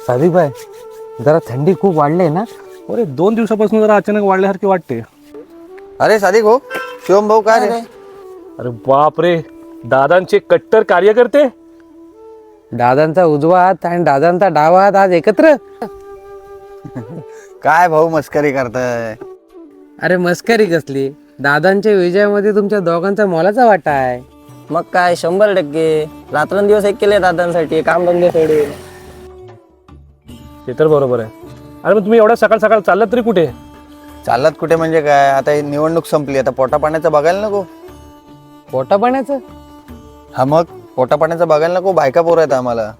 सादिक भाई, जरा थंडी खूप वाढली आहे ना. अरे 2 दिवसापासून जरा अचानक वाढल्यासारखे वाटते. अरे सादिक हो, शिवम भाऊ काय रे? अरे बाप रे, दादांचे कट्टर कार्यकर्ते. दादांचा उजवा हात आणि दादांचा डावा हात आज एकत्र. काय भाऊ मस्करी करताय? अरे मस्करी कसली, दादांच्या विजयामध्ये तुमच्या दोघांचा मोलाचा वाटा आहे. मग काय 100% रात्रंदिवस एक केले दादांसाठी, काम धंदे सोडून. ते तर बरोबर आहे. अरे मग तुम्ही एवढ्या सकाळ सकाळ चाललात तरी कुठे? चाललात कुठे म्हणजे काय? आता ही निवडणूक संपली, आता पोटा पाण्याचं बघायला नको? पोटा पाण्याचं? हा मग पोटा पाण्याचं बघायला नको? बायका पोरं आहेत आम्हाला.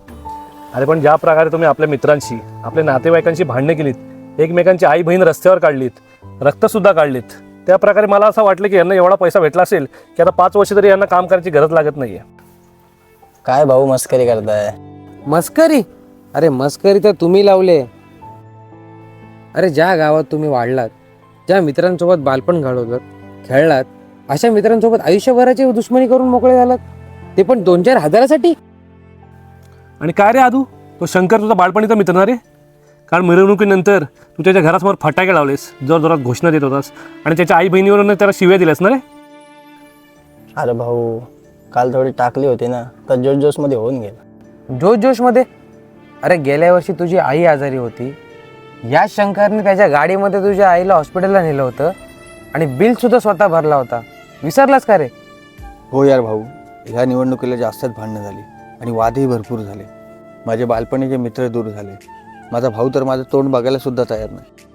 अरे पण ज्या प्रकारे तुम्ही आपल्या मित्रांशी, आपल्या नातेवाईकांशी भांडणे केलीत, एकमेकांची आई बहीण रस्त्यावर काढलीत, रक्त सुद्धा काढलीत, त्या प्रकारे मला असं वाटलं की यांना एवढा पैसा भेटला असेल की आता 5 वर्ष तरी यांना काम करायची गरज लागत नाहीये. काय भाऊ मस्करी करताय? मस्करी? अरे मस्करी तर तुम्ही लावले. अरे ज्या गावात तुम्ही वाढलात, ज्या मित्रांसोबत बालपण घालवलं, खेळलात, अशा मित्रांसोबत आयुष्यभराची दुश्मनी करून मोकळे झालात, ते पण 2-4 हजारासाठी. आणि काय रे आदू, तो शंकर तुझा बाळपणीचा मित्र ना रे? कारण मिरवणुकीनंतर तू त्याच्या घरासमोर फटाके लावलेस, जोरजोरात घोषणा देत होतास आणि त्याच्या आई बहिणीवरून त्याला शिव्या दिल्यास ना रे? अरे भाऊ, काल थोडी टाकली होती ना, तर जोश मध्ये होऊन गेलं. जोश मध्ये? अरे गेल्या वर्षी तुझी आई आजारी होती, या शंकरने त्याच्या गाडीमध्ये तुझ्या आईला हॉस्पिटलला नेलं होतं आणि बिल सुद्धा स्वतः भरला होता. विसरलास का रे? हो यार भाऊ, ह्या निवडणुकीला जास्तच भांडणं झाली आणि वादही भरपूर झाले. माझे बालपणीचे मित्र दूर झाले. माझा भाऊ तर माझं तोंड बघायला सुद्धा तयार नाही.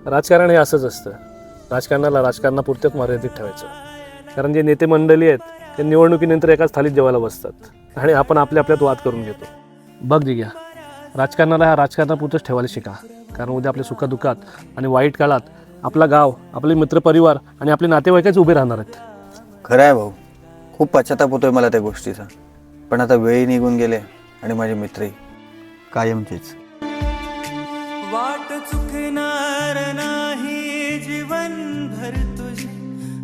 राजकारण हे असंच असतं. राजकारणाला राजकारणापुरतेच मर्यादित ठेवायचं. कारण जे नेते मंडळी आहेत ते निवडणुकीनंतर एकाच थालीत जेवायला बसतात आणि आपण आपल्या आपल्यात वाद करून घेतो. बघ दिग्या, राजकारणाला ह्या राजकारणापुरतंच ठेवायला शिका. कारण उद्या आपल्या सुखादुःखात आणि वाईट काळात आपला गाव, आपले मित्रपरिवार आणि आपले नातेवाईकच उभे राहणार आहेत. खरं आहे भाऊ, खूप पश्चाताप होतोय मला त्या गोष्टीचा. पण आता वेळही निघून गेले आणि माझे मित्रही कायमचेच. वाट चुकणार नाही जीवनभर तुझी,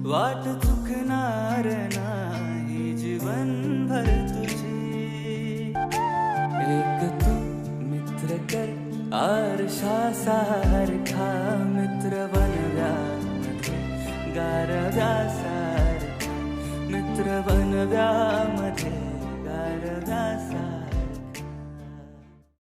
वाट चुकणार नाही जीवनभर तुझी. एक तू मित्र कर आरशासारखा, मित्र बनव्यामध्ये गारव्यासारखा, मित्र बनव्यामध्ये गारव्यासारखा.